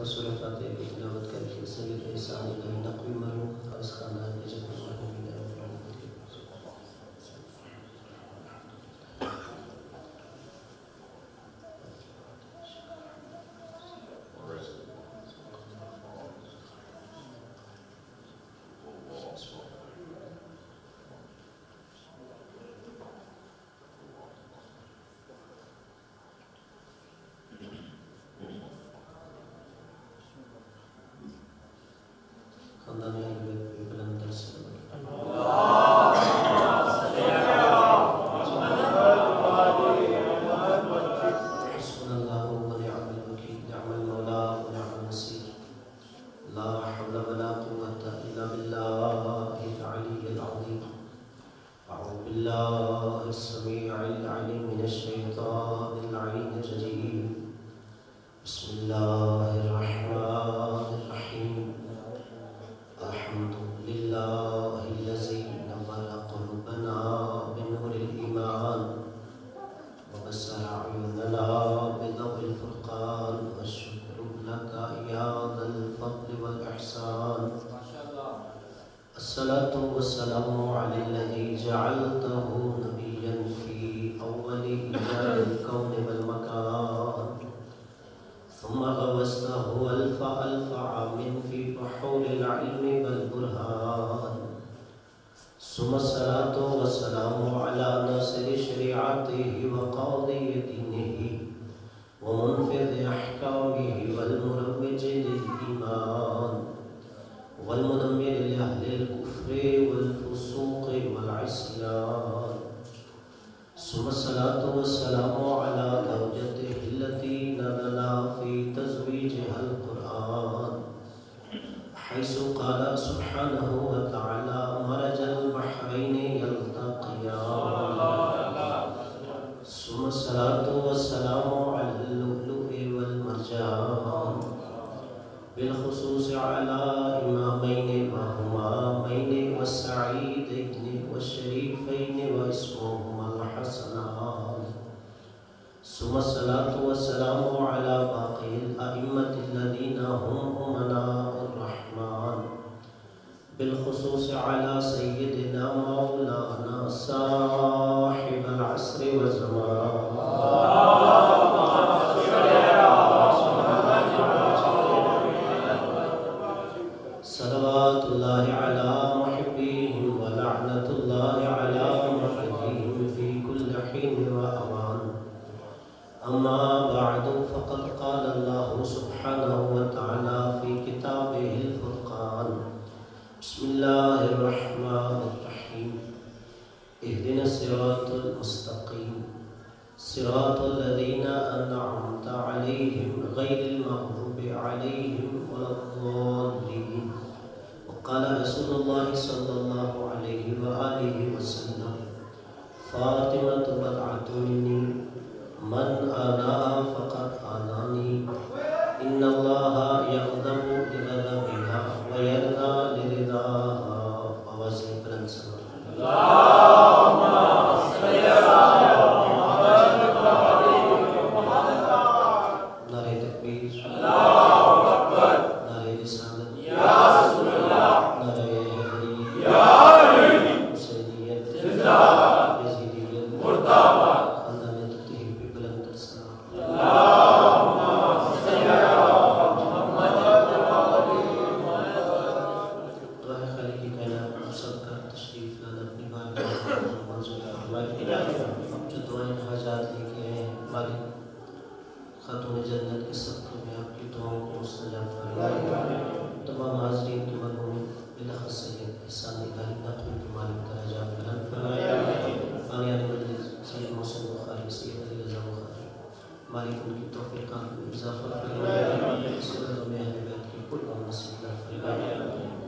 سورہ فاتحہ کی تلاوت کر کے سید احسان الہی نقوی مرحوم اور اس خاندان کے جب مرحومین خاندان اہل بیت کی بلند در سے حسبنا اللہ ونعم الوکیل نعم المولا ونعم النصیر لا حول ولا قوة الا باللہ العلی العظیم اعوذ باللہ السمیع العلیم من الشیطان اللعین الرجیم بسم اللہ الرحمن الرحیم الحمد للہ الذی نور قلوبنا بنور الایمان وبصر اعیننا بضوء الفرقان والشکر لك یا ذا الفضل والاحسان الصلاة والسلام علی الذی جعلته نبیا فی اول ایجاد الکون والمکان ثم غوصته ألف ألف عام في بحور العلم والبرهان ثم الصلاة والسلام على ناصر شريعته وقاضي دينه ومنفذ أحكامه والمروج للإيمان والمدمر لأهل الكفر والفسوق والعصيان ثم الصلاة والسلام على زوجته التي نزل في تزويجها القرآن حيث قال سبحانه وتعالى مرج البحرين يلتقيان ثم الصلاة والسلام على اللؤلؤ والمرجان بالخصوص على إمامين وهمامين والسعيدين والشريفين واسمهما الحسنان ثم الصلاة والسلام على باقي الأئمة الذين هم أمناء الرحمن بالخصوص على سيدنا مولانا صاحب العصر والزمان صلوات الله على محبيهم ولعنة الله على مبغضيهم في كل حين وأوان أما بعد فقد قال الله سبحانه وتعالى في كتابه الفرقان بسم الله الرحمن الرحيم اهدنا الصراط المستقيم صراط الذين أنعمت عليهم غير المغضوب عليهم ولا الضالين وقال رسول الله صلى الله عليه وآله وسلم فاطمة بضعة مني من آذاها فقد آذاني إن الله يغضب لغضبها ويرضى لرضاها آوازیں بلند سنو اللهم صل على محمد نعرہ تکبیر اللہ اکبر نعرہ رسالت یا رسول اللہ نعرہ حیدری یا علی حسینیت زندہ باد یزیدیت مرداباد خاندان تطہیر پہ بلند تر سلام اللہم صل علی محمد دعا خالق کی کائنات سب کا تشریف لانا اپنی بارگاہ میں منظور فرمائے جو دعائیں حاجات لے کے ہیں مالک خاتون جنت کے صدقے میں آپ کی دعاؤں کو مستجاب فرمائے تمام حاضرین کی مرحومین بلخص سید احسان الہی نقوی کے مالک درجات بلند فرمائے بانیان مجلس سید محسن بخاری سید علی رضا بخاری مالک ان کی توفیقات میں اضافہ فرمائے سورت میں اہل بیت کی کل اور نصیب فرمائے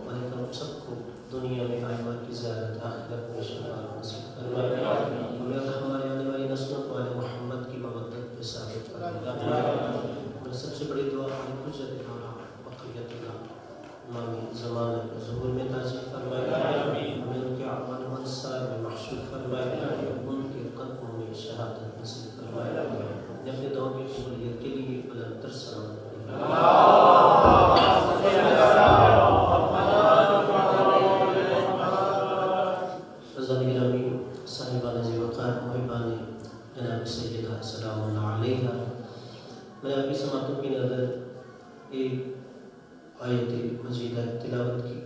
مالک ہم سب کو دنیا میں آئمہ کی زیارت آخرت میں شفاعت نصیب فرمائے ہمارے آنے والی نسلوں کو آل محمد کی مودت پہ ثابت فرمائے سب سے بڑی دعا ہمیں حجت مولا بقیت اللہ امام زمانہ ظہور میں تاجر فرمائے ہمیں ان کے اعمال منصار میں محشور فرمائے ان کے قدموں میں شہادت نصیب فرمائے اپنے دعا کی قبولیت کے لیے بلند تر سلام میں آپ کی سماعتوں کی نظر ایک آیت مجیدہ تلاوت کی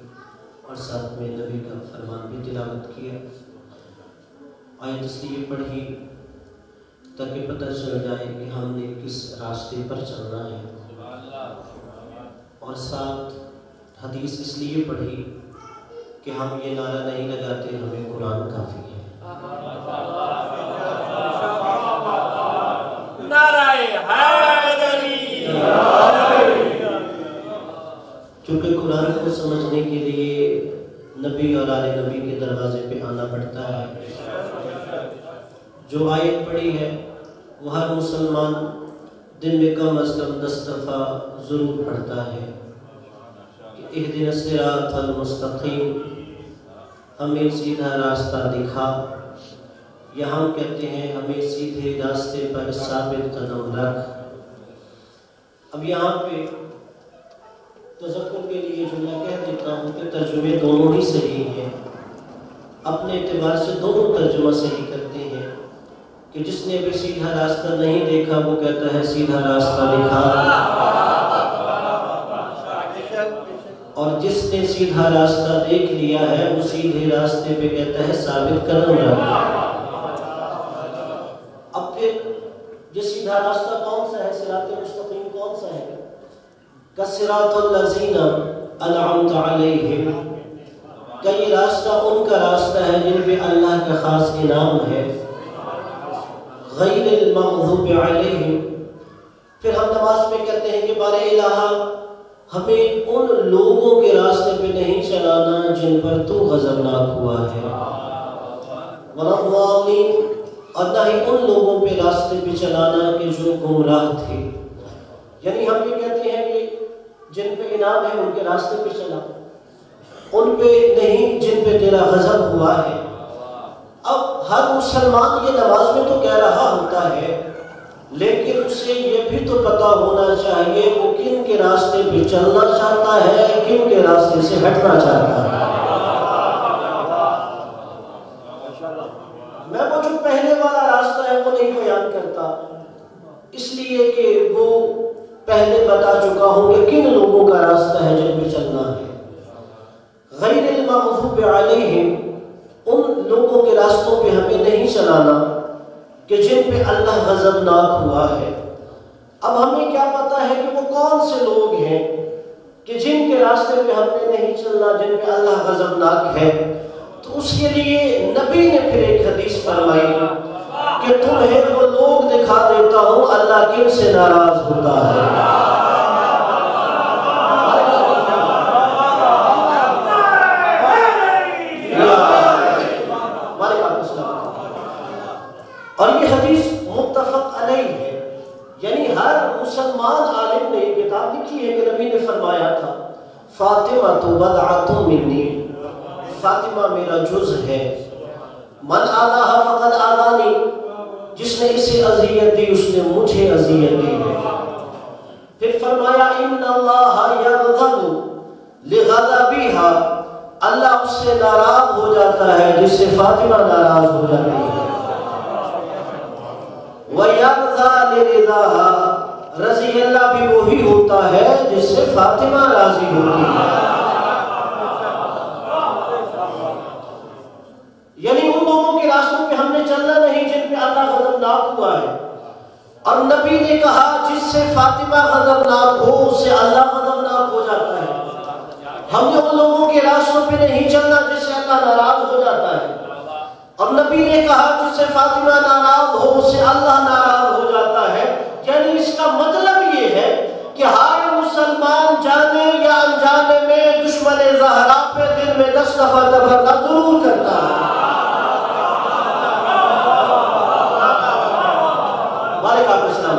اور ساتھ میں نبی کا فرمان بھی تلاوت کیا۔ آیت اس لیے پڑھی تاکہ پتہ چل جائے کہ ہم نے کس راستے پر چلنا ہے، اور ساتھ حدیث اس لیے پڑھی کہ ہم یہ نعرہ نہیں لگاتے ہمیں قرآن کافی ہے۔ کیونکہ قرآن کو سمجھنے کے لیے نبی اور آل نبی کے دروازے پہ آنا پڑتا ہے۔ جو آیت پڑھی ہے وہ ہر مسلمان دن میں کم از کم 10 دفعہ ضرور پڑھتا ہے کہ اہدنا الصراط المستقیم، ہمیں سیدھا راستہ دکھا، یا ہم کہتے ہیں ہمیں سیدھے راستے پر ثابت قدم رکھ۔ اب یہاں پہ تذکر کے لیے جملہ کہہ دیتا ہوں کہ ترجمے دونوں ہی صحیح ہیں، اپنے اعتبار سے دونوں ترجمہ صحیح کرتے ہیں کہ جس نے بھی سیدھا راستہ نہیں دیکھا وہ کہتا ہے سیدھا راستہ دکھا، اور جس نے سیدھا راستہ دیکھ لیا ہے وہ سیدھے راستے پہ کہتا ہے ثابت قدم رکھ۔ اب پھر یہ سیدھا راستہ کون سا ہے، صراط مستقیم کون سا ہے؟ کصراط الذین انعمت علیہم، کہ یہ راستہ ان کا راستہ ہے جن پہ اللہ کا خاص انعام ہے، غیر المغضوب علیہم۔ پھر ہم نماز میں کہتے ہیں کہ بار الہ ہمیں ان لوگوں کے راستے پہ نہیں چلانا جن پر تو غضبناک ہوا ہے، ولا الضالین، اور نہ ہی ان لوگوں پہ راستے پہ چلانا کہ جو گمراہ تھے۔ یعنی ہم یہ کہتے ہیں کہ جن پہ انعام ہے ان کے راستے پہ چلا، ان پہ نہیں جن پہ تیرا غضب ہوا ہے۔ اب ہر مسلمان یہ نماز میں تو کہہ رہا ہوتا ہے، لیکن اسے یہ بھی تو پتہ ہونا چاہیے وہ کن کے راستے پہ چلنا چاہتا ہے، کن کے راستے سے ہٹنا چاہتا ہے۔ میں وہ جو پہلے والا راستہ ہے وہ نہیں بیان کرتا، اس لیے کہ وہ پہلے بتا چکا ہوں کہ کن لوگوں کا راستہ ہے جن پہ چلنا ہے۔ غیر المغضوب علیہم، ان لوگوں کے راستوں پہ ہمیں نہیں چلانا کہ جن پہ اللہ غضبناک ہوا ہے۔ اب ہمیں کیا پتا ہے کہ وہ کون سے لوگ ہیں کہ جن کے راستے پہ ہم نے نہیں چلنا، جن پہ اللہ غضبناک ہے؟ تو اس کے لیے نبی نے پھر ایک حدیث فرمائی کہ تمہیں وہ لوگ دکھا دیتا ہوں اللہ کن سے ناراض ہوتا ہے۔ اور یہ حدیث متفق علیہ ہے، یعنی ہر مسلمان عالم نے کتاب لکھی ہے کہ نبی نے فرمایا تھا فاطمہ تو بضعۃ منی، فاطمہ میرا جز ہے، من آذاها فقد آذانی، جس نے اسے اذیت دی اس نے مجھے اذیت دی ہے۔ پھر فرمایا ان اللہ یغضب لغضبها، اللہ اس سے ناراض ہو جاتا ہے جس سے فاطمہ ناراض ہو جاتی ہے۔ وَيَرْضَى لِرِضَاهَا، رضی اللہ بھی وہی ہوتا ہے جس سے فاطمہ راضی ہوتی ہے۔ یعنی ان لوگوں کے راستوں پہ ہم نے چلنا نہیں جن پہ اللہ غضبناک ہوا ہے، اور نبی نے کہا جس سے فاطمہ غضبناک ہو اس سے اللہ غضبناک ہو جاتا ہے۔ ہم نے ان لوگوں کے راستوں پہ نہیں چلنا جس سے اللہ ناراض ہو جاتا ہے، اور نبی نے کہا جس سے فاطمہ ناراض ہو اس سے اللہ ناراض ہو جاتا ہے۔ یعنی اس کا مطلب یہ ہے کہ ہر مسلمان جانے یا انجانے میں دشمن زہرا پہ دل میں 10 دفعہ تبرہ ضرور کرتا ہے۔ مالک آپ اسلام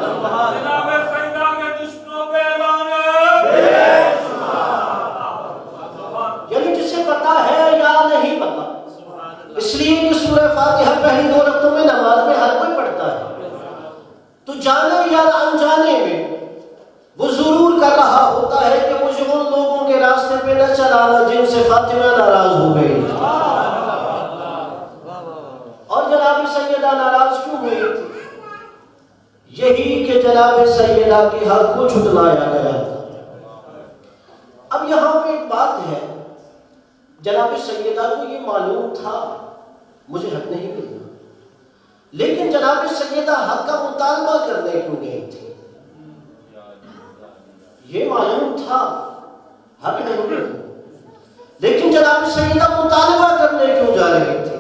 یعنی جسے پتا ہے یا نہیں پتا، اس لیے کہ سورہ فاتحہ پہلی 2 رکعتوں میں نماز میں ہر کوئی پڑھتا ہے، تو جانے یا انجانے میں وہ ضرور کر رہا ہوتا ہے کہ مجھے ان لوگوں کے راستے پہ نہ چلانا جن سے فاطمہ ناراض ہو گئی۔ اور جناب سیدہ ناراض کیوں ہوئی؟ یہی کہ جناب سیدہ کے حق کو جھٹلایا گیا تھا۔ اب یہاں پہ ایک بات ہے، جناب سیدہ کو یہ معلوم تھا مجھے حق نہیں ملنا، لیکن جناب سیدہ حق کا مطالبہ کرنے کیوں گئی تھی؟ یہ معلوم تھا حق نہیں ملنا، لیکن جناب سیدہ مطالبہ کرنے کیوں جا رہی تھی؟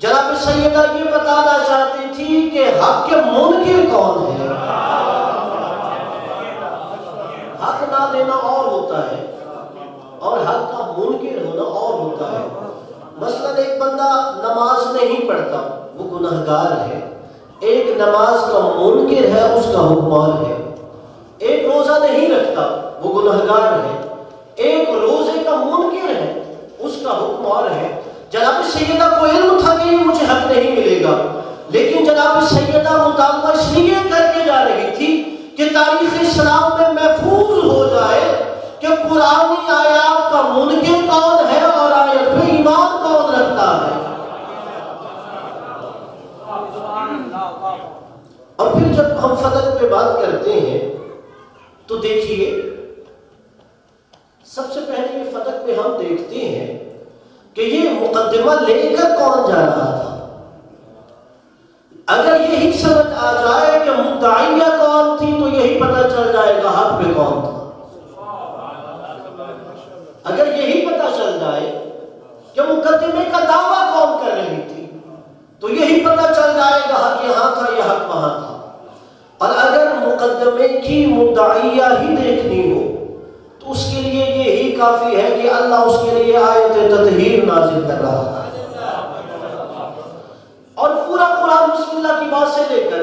جناب سیدہ یہ بتانا چاہتی تھی کہ حق کے منکر کون ہے۔ حق نہ دینا اور ہوتا ہے اور حق کا منکر ہونا اور ہوتا ہے۔ مثلا ایک بندہ نماز نہیں پڑھتا، وہ گناہگار ہے، ایک نماز کا منکر ہے، اس کا حکم اور ہے۔ ایک روزہ نہیں رکھتا، وہ گناہگار ہے، ایک روزے کا منکر ہے، اس کا حکم اور ہے۔ جناب سیدہ کو علم تھا کہ مجھے حق نہیں ملے گا، لیکن جناب سیدہ مطالبہ اس لیے کر کے جا رہی تھی کہ تاریخ اسلام میں محفوظ ہو جائے کہ قرآنی آیات کا منکر کون ہے اور آیت پہ ایمان کون رکھتا ہے۔ اور پھر جب ہم فتق پہ بات کرتے ہیں تو دیکھیے، سب سے پہلے یہ فتق پہ ہم دیکھتے ہیں کہ یہ مقدمہ لے کر کون جا رہا تھا۔ اگر یہی سمجھ آ جائے کہ مدعیہ کون تھی تو یہی پتہ چل جائے گا حق پہ کون تھا۔ اگر یہی پتہ چل جائے کہ مقدمے کا دعویٰ کون کر رہی تھی تو یہی پتہ چل جائے گا حق یہاں تھا یا حق وہاں تھا۔ اور اگر مقدمے کی مدعیہ ہی دیکھنی ہو تو اس کے لیے یہی کافی ہے کہ اللہ اس کے لیے آیت تطہیر نازل کر رہا ہے، اور پورا قرآن بسم اللہ کی بات سے لے کر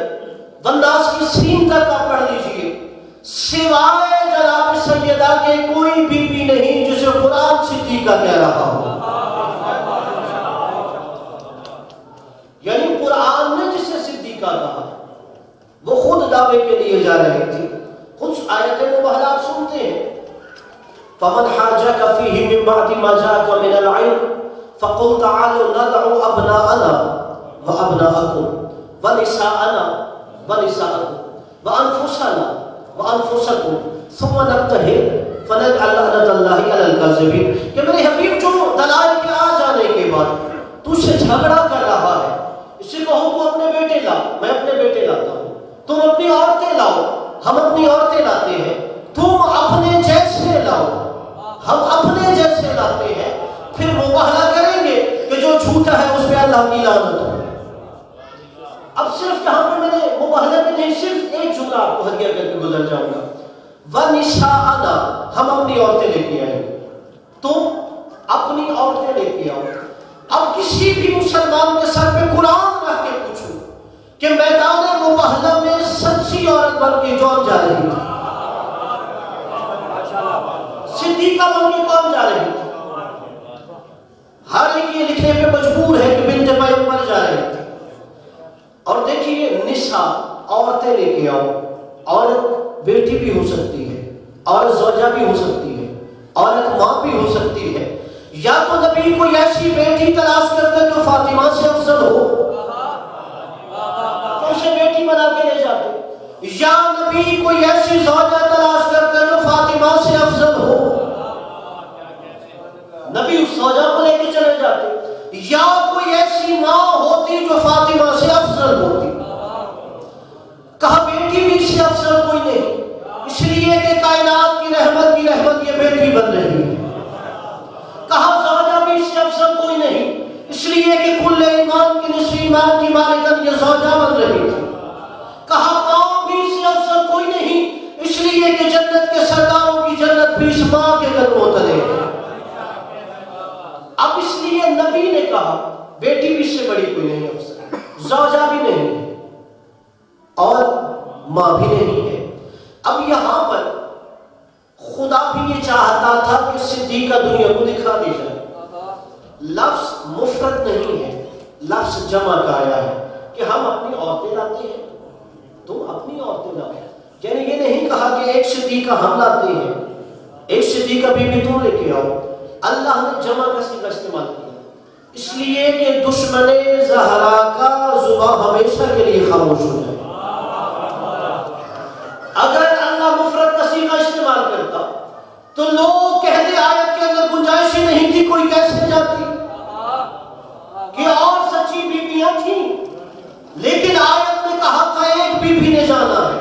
والناس کی سین تک آپ پڑھ لیجئے، سوائے جناب سیدہ کے کوئی بیوی نہیں جسے قرآن صدیقہ کہہ رہا ہو۔ یعنی قرآن نے جسے صدیقہ کہا وہ خود دعوے کے لیے جا رہی تھی۔ کچھ آیتیں مبہلہ آپ سنتے ہیں، فَمَنْ حَاجَكَ فِيهِ مِنْ بَعْدِ مَا جَاءَكَ مِنَ الْعِلْمِ فَقُلْ تَعَالُوا نَدْعُ أَبْنَاءَنَا وَأَبْنَاءَكُمْ وَنِسَاءَنَا وَنِسَاءَكُمْ وَأَنفُسَنَا وَأَنفُسَكُمْ ثُمَّ نَبْتَهِلْ فَنَجْعَلْ لَعْنَتَ اللَّهِ عَلَى الْكَاذِبِينَ کہ میرے حبیب جو دلائل کے آ جانے کے بعد تجھ سے جھگڑا کر رہا ہے، اس سے کہو تو اپنے بیٹے لا، میں اپنے بیٹے لاتا ہوں، تم اپنی عورتیں لاؤ، ہم اپنی عورتیں لاتے ہیں، تم اپنے جیسے لاؤ، ہم اپنے جیسے لاتے ہیں، پھر مباہلہ کریں گے کہ جو جھوٹا ہے اس پہ اللہ کی لعنت ہو۔ اب صرف یہاں پہ میں نے مباہلہ میں نہیں، صرف ایک جملہ آپ کو ہدیہ کر کے گزر جاؤں گا، وَنِسَاءَنَا ہم اپنی عورتیں لے کے آئیں، تم اپنی عورتیں لے کے آؤ۔ اب کسی بھی مسلمان کے سر پہ قرآن رکھ کے پوچھو کہ میدان مباہلہ میں سچی عورت بن کے کون جا رہی تھی؟ صدیقہ بن کے کون جا رہی تھی؟ ہر ایک یہ لکھنے پہ مجبور ہے کہ بنت پیغمبر جا رہی تھی۔ اور دیکھیے نساء عورتیں لے کے آؤ، عورت بیٹی بھی ہو سکتی ہے، عورت زوجہ بھی ہو سکتی ہے، عورت ماں بھی ہو سکتی ہے، یا تو نبی کوئی ایسی بیٹی تلاش کرتے جو فاطمہ سے افضل ہو تو اسے بیٹی بنا کے لے جاتے، یا نبی کوئی ایسی زوجہ تلاش کرتے جو فاطمہ سے افضل ہو، نبی اس زوجہ کو لے کے چلے جاتے، یا کوئی ایسی ماں ہوتی جو فاطمہ سے افضل ہوتی۔ کہا بیٹی بھی اس سے افضل کوئی نہیں، اس لیے کہ کائنات کی رحمت یہ بیٹی بن رہی ہے۔ کہا زوجہ بھی اس سے افضل کوئی نہیں، اس لیے کہ کل ایمان کی نصف ایمان کی مالکن یہ زوجہ بن رہی تھی۔ کہا ماں بھی اس سے افضل کوئی نہیں، اس لیے کہ جنت کے سرداروں کی جنت بھی اس ماں کے قدموں تلے ہے۔ اب اس لیے نبی نے کہا بیٹی بھی اس سے بڑی کوئی نہیں افضل، زوجہ بھی نہیں ہے اور ماں بھی نہیں ہے۔ اب یہاں پر خدا بھی یہ چاہتا تھا کہ صدیقہ دنیا کو دکھا دی جائے۔ لفظ مفرد نہیں ہے، لفظ جمع کا آیا ہے کہ ہم اپنی عورتیں لاتے ہیں، تم اپنی عورتیں لاؤ۔ یعنی یہ نہیں کہا کہ ایک صدیقہ ہم لاتے ہیں، ایک صدیقہ بھی تم لے کے آؤ۔ اللہ نے جمع کا صیغہ استعمال کیا اس لیے کہ دشمن زہرا کا زبان ہمیشہ کے لیے خاموش ہو جائے۔ اگر اللہ مفرد کا صیغہ استعمال کرتا تو لوگ کہتے آیت کے اندر گنجائش ہی نہیں تھی، کوئی کیسے جاتی کہ اور سچی بیویاں تھیں، لیکن آیت نے کہا تھا ایک بیوی نے جانا ہے۔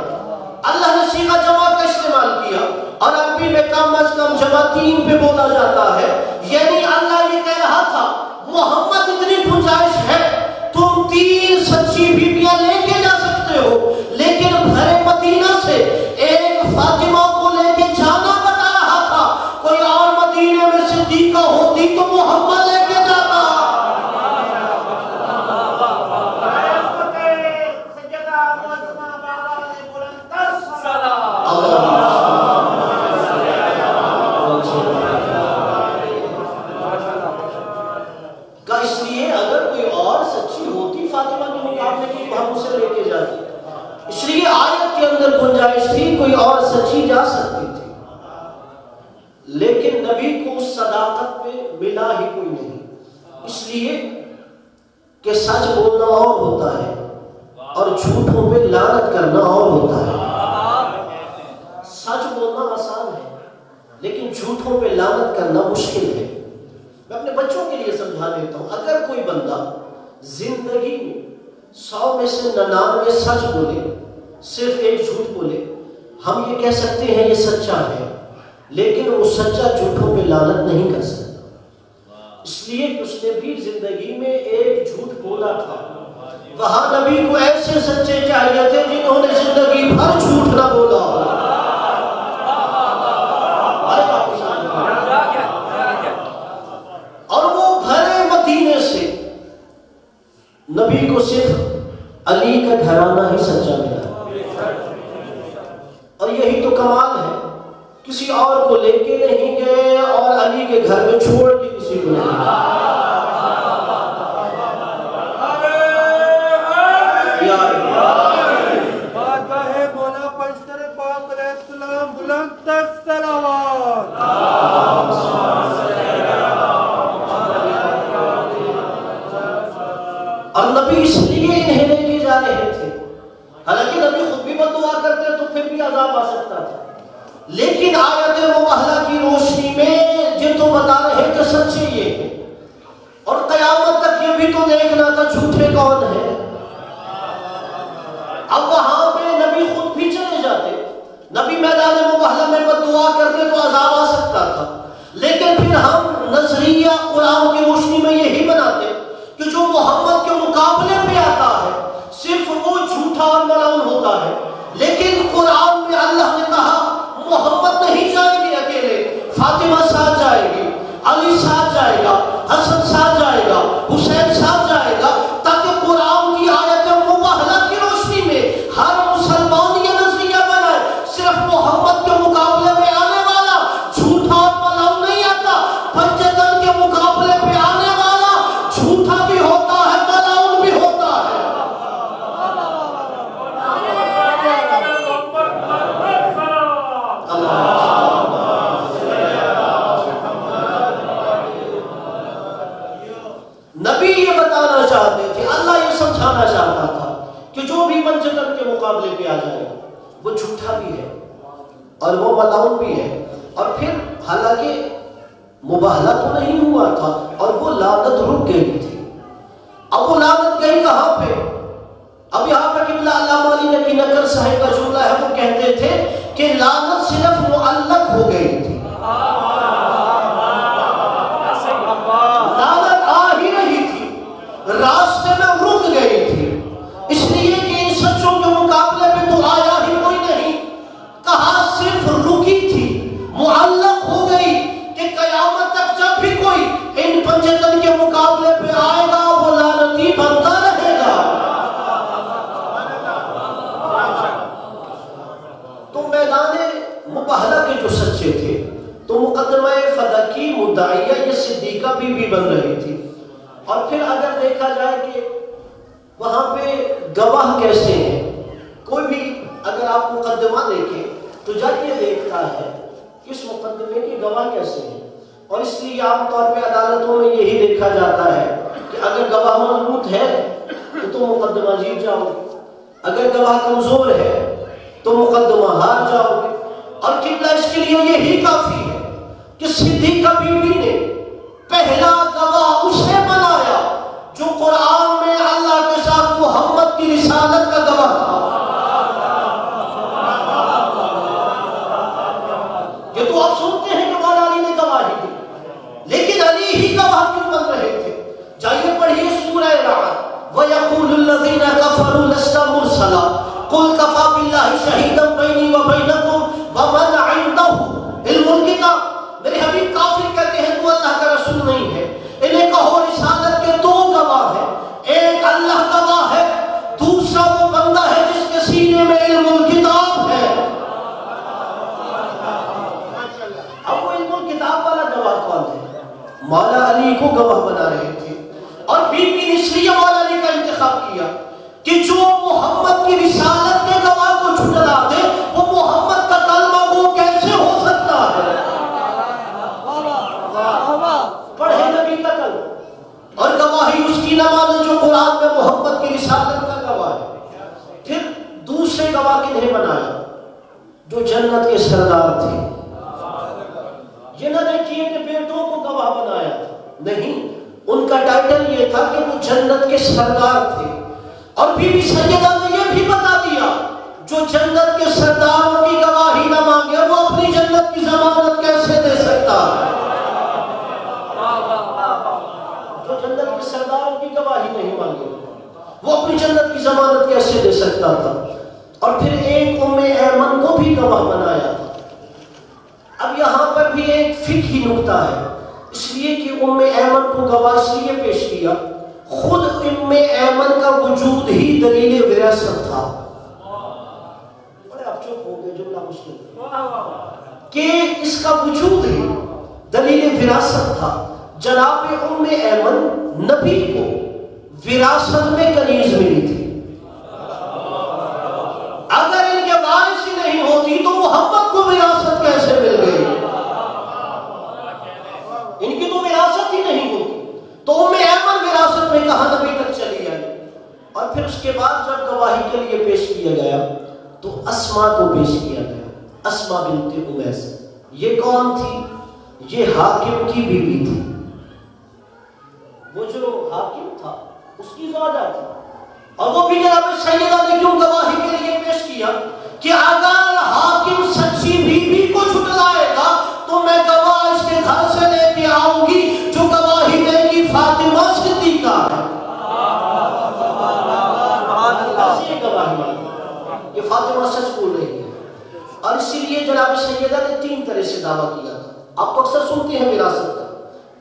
اللہ نے صیغہ جمع کا استعمال کیا اور عربی میں کم از کم جمع 3 پہ بولا جاتا ہے، یعنی اللہ یہ کہہ رہا تھا محمد اتنی گنجائش ہے تم 3 سچی بیویاں لے کے جا سکتے ہو، لیکن بھرے مدینہ سے ایک فاطمہ کو لے کے جانا بتا رہا تھا، کوئی اور مدینے میں صدیقہ ہوتی تو محمد لے کے جاتا۔ اس لیے اگر کوئی اور سچی ہوتی فاطمہ کے مقابلے کی ہم اسے لے کے جاتے، اس لیے آیت کے اندر گنجائش تھی کوئی اور سچی جا سکتی تھی، لیکن نبی کو اس صداقت پہ ملا ہی کوئی نہیں، اس لیے کہ سچ بولنا اور ہوتا ہے اور جھوٹوں پہ لعنت کرنا اور ہوتا ہے۔ سچ بولنا آسان ہے لیکن جھوٹوں پہ لعنت کرنا مشکل ہے۔ میں اپنے بچوں کے لیے سمجھا دیتا ہوں، اگر کوئی بندہ زندگی میں 100 میں سے 99 سچ بولے، صرف ایک جھوٹ بولے، ہم یہ کہہ سکتے ہیں یہ سچا ہے، لیکن وہ سچا جھوٹوں پہ لعنت نہیں کر سکتا، اس لیے کہ اس نے بھی زندگی میں ایک جھوٹ بولا تھا۔ وہاں نبی کو ایسے سچے چاہیے تھے جنہوں نے زندگی بھر جھوٹ نہ بولا ہو۔ اور وہ بھرے مدینے سے نبی کو صرف علی کا گھرانہ ہی سچا ملا، اور یہی تو کمال ہے، کسی اور کو لے کے نہیں گئے اور علی کے گھر میں چھوڑ کے کسی کو نہیں گئے۔ اور نبی اس لیے انہیں لے کے جا رہے تھے، حالانکہ نبی خود بھی بد دعا کرتے تو پھر بھی عذاب آ سکتا تھا، لیکن آیت مبہلہ کی روشنی میں جن تو بتا رہے کہ سچے یہ ہیں، اور قیامت تک یہ بھی تو دیکھنا تھا جھوٹے کون ہیں۔ اب وہاں پہ نبی خود بھی چلے جاتے، نبی میدان مبہلہ میں بد دعا کرتے تو عذاب آ سکتا تھا، لیکن پھر ہم نظریہ قرآن کی روشنی میں یہی بناتے کہ جو محمد کے مقابلے پہ آتا ہے صرف وہ جھوٹا اور ملعون ہوتا ہے، لیکن قرآن میں اللہ نے کہا محمد نہیں جائے گی اکیلے، فاطمہ ساتھ جائے گی، علی ساتھ جائے گا، حسن ساتھ جائے گا، حسین ساتھ جائے گا، تاکہ قرآن کی آیت مبہلہ کی روشنی میں ہر مسلمان یہ نظریہ بنائے صرف محمد کے مقابلے پہ آنے والا جھوٹا اور ملعون نہیں آتا، پنجتن کے مقابلے پہ آنے والا جھوٹا بھی ہوتا ہے، ملعون بھی ہوتا ہے۔ نبی یہ بتانا چاہتے تھے، اللہ یہ سمجھانا چاہتا تھا کہ جو بھی پنجتن کے مقابلے پہ آ جائے وہ جھوٹا بھی ہے اور وہ ملعون بھی ہے۔ اور پھر حالانکہ مباہلہ تو نہیں ہوا تھا اور وہ لعنت رک گئی تھی، اب وہ لعنت گئی کہاں پہ؟ اب یہاں پہ قبلہ علامہ علی نقی نکر صاحب کا جملہ ہے، وہ کہتے تھے کہ لعنت صرف معلق ہو گئی تھی، لعنت آ ہی رہی تھی، راستے میں رک گئی تھی، اس لیے کہ ان سچوں کے مقابلے پہ تو آیا ہی کوئی نہیں، کہا صرف رکی تھی، معلق ہو گئی کہ قیامت تک جب بھی کوئی ان پنجتن کے مقابلے پہ آئے گا وہ لعنتی بنتا رہے گا۔ تو میدان مباہلہ کے جو سچے تھے تو مقدمہ فدی کی مدعیہ یہ صدیقہ بھی بن رہی تھی۔ اور پھر اگر دیکھا جائے کہ وہاں پہ گواہ کیسے ہیں، کوئی بھی اگر آپ مقدمہ دیکھیں تو جب یہ دیکھتا ہے کہ اس مقدمے کے گواہ کیسے ہیں، اور اس لیے عام طور پہ عدالتوں میں یہی دیکھا جاتا ہے کہ اگر گواہ مضبوط ہے تو تم مقدمہ جیت جاؤ، اگر گواہ کمزور ہے تو مقدمہ ہار جاؤ گے. اور قبلہ اس کے لیے یہی کافی ہے کہ صدیقہ بی بی نے پہلا گواہ اسے بنایا جو قرآن میں اللہ کے ساتھ محمد کی رسالت کا گواہ تھا. یہ تو آپ سنتے ہیں کہ مولا علی نے گواہی دی، لیکن علی ہی گواہ کیوں بن رہے تھے؟ جائیے پڑھیے سورہ رعد. وَيَقُولُ الَّذِينَ كَفَرُوا لَسْتَ مُرْسَلًا قُلْ كَفَىٰ بِاللَّهِ شَهِيدًا بَيْنِي وَبَيْنَكُمْ وَمَنْ عِندَهُ عِلْمُ الْكِتَابِ. میرے حبیب کافر کہتے ہیں تو اللہ کا رسول نہیں ہے. انہیں کہو رسالت کے دو گواہ ہیں، ایک اللہ گواہ ہے، دوسرا وہ بندہ ہے جس کے سینے میں علم الکتاب ہے. اب وہ علم الکتاب والا گواہ کون ہے؟ مولا علی کو گواہ بنا رہے تھے. اور بی بی نے اس لیے مولا علی کا انتخاب کیا کہ جو محمد کی رسالت کے گواہ کو جھٹلا دے وہ محمد کا کلمہ وہ کیسے ہو سکتا ہے؟ پڑھے نبی کا کلمہ اور گواہی اس کی نہ مانے جو قرآن میں محمد کی رسالت کا گواہ ہے. پھر دوسرے گواہ کنہیں بنایا؟ جو جنت کے سردار تھے. یہ نہ دیکھیے کہ بیٹوں کو گواہ بنایا تھا، نہیں، ان کا ٹائٹل یہ تھا کہ وہ جنت کے سردار تھے. اور بی بی سیدہ نے یہ بھی بتا دیا جو جنت کے سرداروں کی گواہی نہ مانگے وہ اپنی جنت کی ضمانت کیسے دے سکتا ہے؟ جو جنت کے سرداروں کی گواہی نہیں مانگے وہ اپنی جنت کی ضمانت کیسے دے سکتا تھا؟ اور پھر ایک ام ایمن کو بھی گواہ بنایا تھا. اب یہاں پر بھی ایک فقہی نکتہ ہے، اس لیے کہ ام ایمن کو گواہ اس لیے پیش کیا، خود ام ایمن کا وجود ہی دلیل وراثت تھا. بڑے آپ چپ ہو گئے، جملہ مشکل کہ اس کا وجود ہی دلیل وراثت تھا. جناب ام ایمن نبی کو وراثت میں کنیز ملی تھی. اگر ان کے وارث ہی نہیں ہوتی تو محمد کو وراثت کیسے مل گئی؟ ان کی تو وراثت ہی نہیں ہوتی. تو ام ایمن وراثت میں کہاں نبی تک چلی آئی. اور پھر اس کے بعد جب گواہی کے لیے پیش کیا گیا تو اسما کو پیش کیا گیا. اسما بنت امیس. یہ کون تھی؟ یہ حاکم کی بیوی تھی. وہ جو حاکم تھا اس کی زوجہ تھی. اور وہ بھی جناب سیدہ نے کیوں گواہی کے لیے پیش کیا کہ اگر حاکم سچی بیوی کو جھٹلائے گا تو میں گواہ اس کے گھر سے لے کے آؤں گی جو گواہی دے گی فاطمہ صدیقہ ہے. ایسی گواہی یہ فاطمہ سچ بول رہی ہے. اور اسی لیے جناب سیدہ نے 3 طرح سے دعویٰ کیا تھا. آپ تو اکثر سنتے ہیں وراثت کا،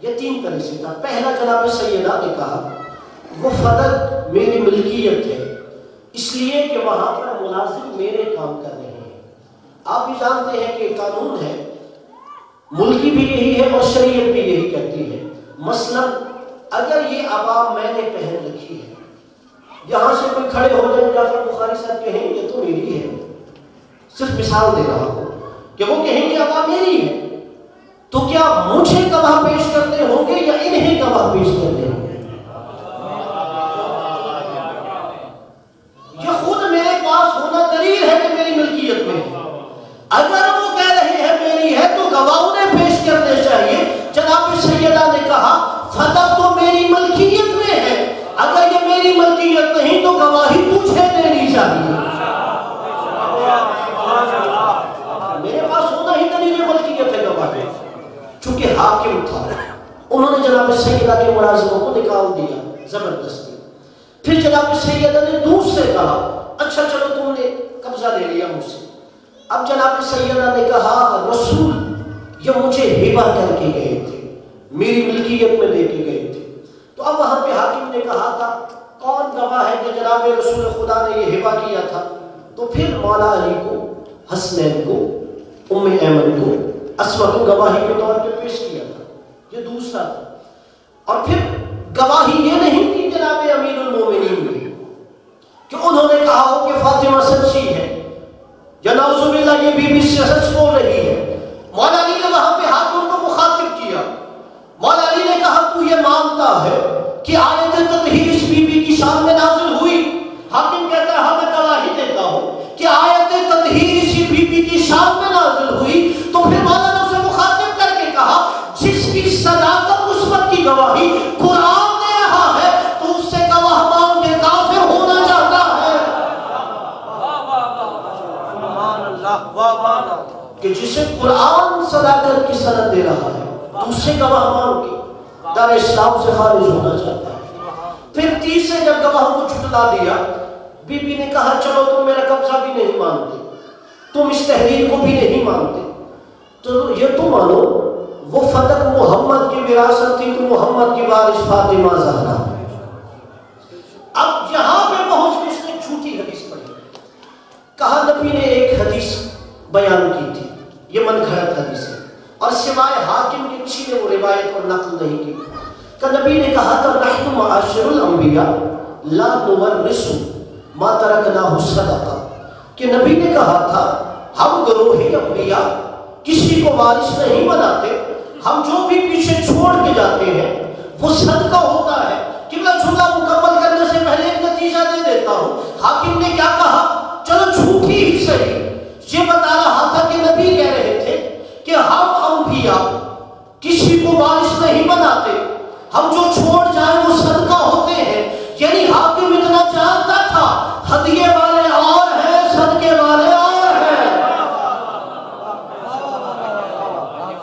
یہ 3 طرح سے تھا. پہلا جناب سیدہ نے کہا وہ فلک میری ملکیت ہے، اس لیے کہ وہاں پر ملازم میرے کام کر رہے ہیں. آپ بھی جانتے ہیں کہ قانون ہے، ملکی بھی یہی ہے اور شریعت بھی یہی کہتی ہے. مثلا اگر یہ عبا میں نے پہن رکھی ہے، یہاں سے کوئی کھڑے ہو جائیں جعفر بخاری صاحب کہیں یہ تو میری ہے، صرف مثال دے رہا ہوں کہ وہ کہیں گے عبا میری ہے، تو کیا مجھے گواہ پیش کرتے ہوں گے یا انہیں گواہ پیش کرتے ہوں گے؟ یہ خود میرے پاس ہونا دلیل ہے کہ میری ملکیت میں ہے. اگر وہ کہہ رہے ہیں میری ہے تو گواہ انہیں پیش کرنے چاہیے. جناب سیدہ نے کہا فلک تو میری ملکیت میں ہے، اگر یہ میری ملکیت نہیں تو گواہی تجھے دینی چاہیے. میرے پاس ہونا ہی دلیل ملکیت ہے گواہ. چونکہ حاکم تھا انہوں نے جناب سیدہ کے ملازموں کو نکال دیا زبردستی. پھر جناب سیدہ نے دوسرے کہا اچھا چلو تم نے قبضہ لے لیا مجھ سے. اب جناب سیدہ نے کہا رسول یہ مجھے ہبہ کر کے گئے تھے، میری ملکیت میں لے کے گئے تھے. تو اب وہاں پہ حاکم نے کہا تھا کون گواہ ہے کہ جناب رسول خدا نے یہ ہبہ کیا تھا؟ تو پھر مولا علی کو، حسنین کو، ام ایمن کو، اسما کو گواہی کے طور پہ پیش کیا تھا. یہ دوسرا تھا. اور پھر گواہی یہ نہیں تھی جناب امیر المومنین میں کہ انہوں نے کہا ہو کہ فاطمہ سچی ہے یا نعوذ باللہ یہ بی بی سچ بول رہی ہے. مولا علی نے وہاں پہ حاکم کو مخاطب کیا. مولا علی نے کہا تو یہ مانتا ہے کہ آیت تطہیر اس بی بی کی شان میں نازل ہوئی؟ حاکم کہتا ہے ہاں میں گواہی دیتا ہوں کہ آیت تطہیر کہ جسے قرآن صداقت کی سند دے رہا ہے دوسرے گواہ مان کے دار اسلام سے خارج ہونا چاہتا ہے. پھر تیسرے جب گواہ کو چھٹلا دیا بی بی نے کہا چلو تم میرا قبضہ بھی نہیں مانتے, تم اس تحریر کو بھی نہیں مانتے, تو یہ تو مانو وہ فتح محمد کی وراثت تھی تو محمد کی وارث فاطمہ زہرا. اب یہاں پہ پہنچ کے اس نے جھوٹی حدیث پڑھی, کہا نبی نے ایک حدیث بیان کی تھی, یہ من گھڑت حدیث ہے اور سوائے حاکم کے کسی نے وہ روایت اور نقل نہیں کی. کہ نبی نے کہا تھا نحن معاشر الانبیاء لا نورث ما ترکناہ صدقہ, کہ نبی نے کہا تھا ہم گروہ انبیاء کسی کو وارث نہیں بناتے, ہم جو بھی پیچھے چھوڑ کے جاتے ہیں وہ صدقہ ہوتا ہے. قبلہ جملہ مکمل کرنے سے پہلے ایک نتیجہ دے دیتا ہوں. حاکم نے کیا کہا, چلو جھوٹی ہی صحیح, یہ بتا رہا تھا کہ نبی کہہ رہے تھے کہ ہم انبیاء کسی کو وارث نہیں بناتے, ہم جو چھوڑ جائیں وہ صدقہ ہوتے ہیں. یعنی حاکم اتنا جانتا تھا ہدیے والے اور ہیں صدقے والے اور ہیں,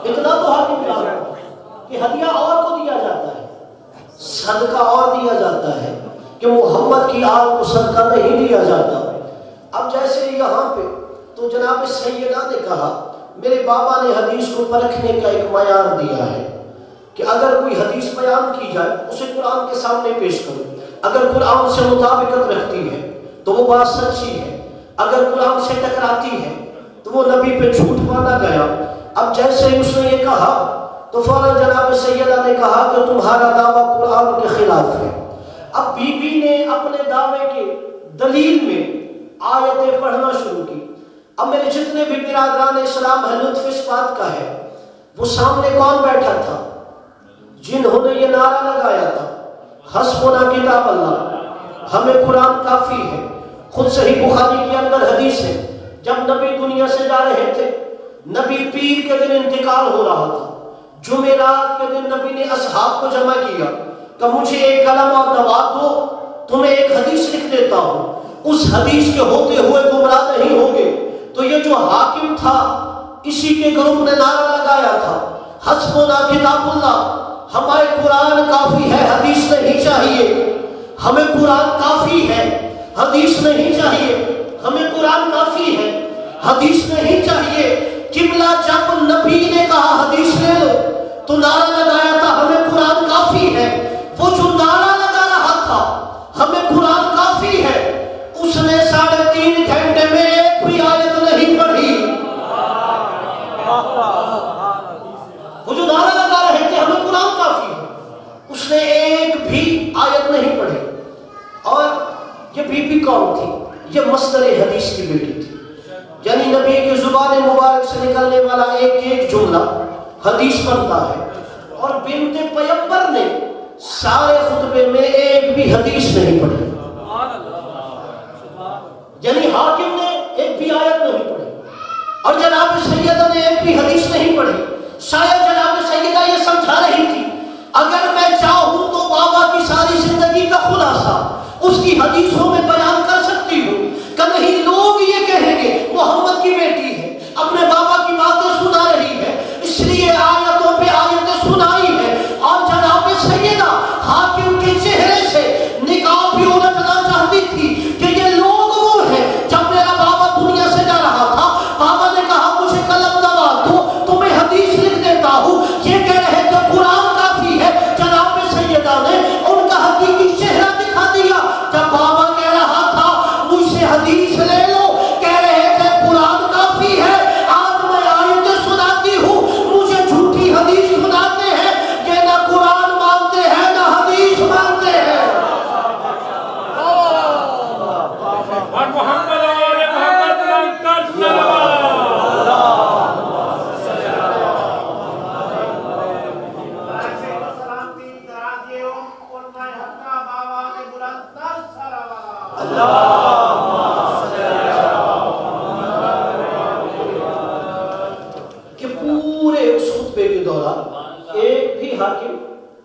اتنا تو حاکم جانتا کہ ہدیہ اور کو دیا جاتا ہے, صدقہ اور دیا جاتا ہے, کہ محمد کی آل کو صدقہ نہیں دیا جاتا. اب جیسے یہاں پہ تو جناب سیدہ نے کہا میرے بابا نے حدیث کو پرکھنے کا ایک معیار دیا ہے کہ اگر کوئی حدیث بیان کی جائے اسے قرآن کے سامنے پیش کرو, اگر قرآن سے مطابقت رکھتی ہے تو وہ بات سچی ہے, اگر قرآن سے ٹکراتی ہے تو وہ نبی پہ جھوٹ مانا گیا. اب جیسے ہی اس نے یہ کہا تو فوراً جناب سیدہ نے کہا کہ تمہارا دعویٰ قرآن کے خلاف ہے. اب بی بی نے اپنے دعوے کے دلیل میں آیتیں پڑھنا شروع کی. اب میرے جتنے بھی برادران اسلام ہے لطف اس بات کا ہے, وہ سامنے کون بیٹھا تھا جنہوں نے یہ نعرہ لگایا تھا حسبنا کتاب اللہ, ہمیں قرآن کافی ہے. خود صحیح بخاری کے اندر حدیث ہے جب نبی دنیا سے جا رہے تھے, نبی پیر کے دن انتقال ہو رہا تھا, جمعرات کے دن نبی نے اصحاب کو جمع کیا کہ مجھے ایک قلم اور دوات دو, تمہیں ایک حدیث لکھ دیتا ہوں, اس حدیث کے ہوتے ہوئے گمراہ نہیں ہوگے. تو یہ جو حاکم تھا اسی کے گروپ نے نعرہ لگایا تھا حسبنا کتاب اللہ, ہمارے قرآن کافی ہے حدیث نہیں چاہیے, ہمیں قرآن کافی ہے حدیث نہیں چاہیے, ہمیں قرآن کافی ہے حدیث نہیں چاہیے. قبلہ جب نبی نے کہا حدیث لے لو تو نعرہ لگایا تھا ہمیں قرآن کافی ہے. وہ جو نعرہ لگا رہا تھا ہمیں قرآن کافی ہے, اس نے 3.5 گھنٹے میں ایک بھی آیت نہیں پڑھی. وہ جو نعرہ لگا رہے تھے ہمیں قرآن کافی ہے, اس نے ایک بھی آیت نہیں پڑھی. اور یہ بی بی کون تھی, یہ مصدر حدیث کی بیٹی تھی, یعنی نبی کی زبان مبارک سے نکلنے والا ایک ایک جملہ حدیث بنتا ہے. اور بنت پیغمبر نے سارے خطبے میں ایک بھی حدیث نہیں پڑھی, یعنی حاکم نے ایک بھی آیت نہیں پڑھی اور جناب سیدہ نے ایک بھی حدیث نہیں پڑھی. شاید جناب سیدہ یہ سمجھا رہی تھی اگر میں چاہوں تو بابا کی ساری زندگی کا خلاصہ اس کی حدیثوں میں بیان کر سکتی ہوں, کہ نہیں لوگ یہ کہیں گے محمد کی بیٹی ہے اپنے بابا کی باتیں سنا رہی ہے, اس لیے آیتوں پہ آیتیں سنائی ہے. اور جناب سیدہ حاکم کے چہرے سے نقاب بھی الٹنا چاہتی تھی کہ یہ لوگ وہ ہیں. جب میرا بابا دنیا سے جا رہا تھا بابا نے کہا مجھے قلم دبا دو تو میں حدیث لکھ دیتا ہوں, یہ کہہ رہے کہ قرآن کافی ہے. جناب سیدہ نے ان کا حقیقی چہرہ دکھا دیا. جب بابا کہہ رہا تھا مجھ سے حدیث لے لو, کہہ رہے تھے قرآن کافی ہے, آج میں آیتیں سناتی ہوں, مجھے جھوٹی حدیث سناتے ہیں. یہ نہ قرآن مانتے ہیں نہ حدیث مانتے ہیں. کہ پورے اس خطبے کے دوران ایک بھی حاکم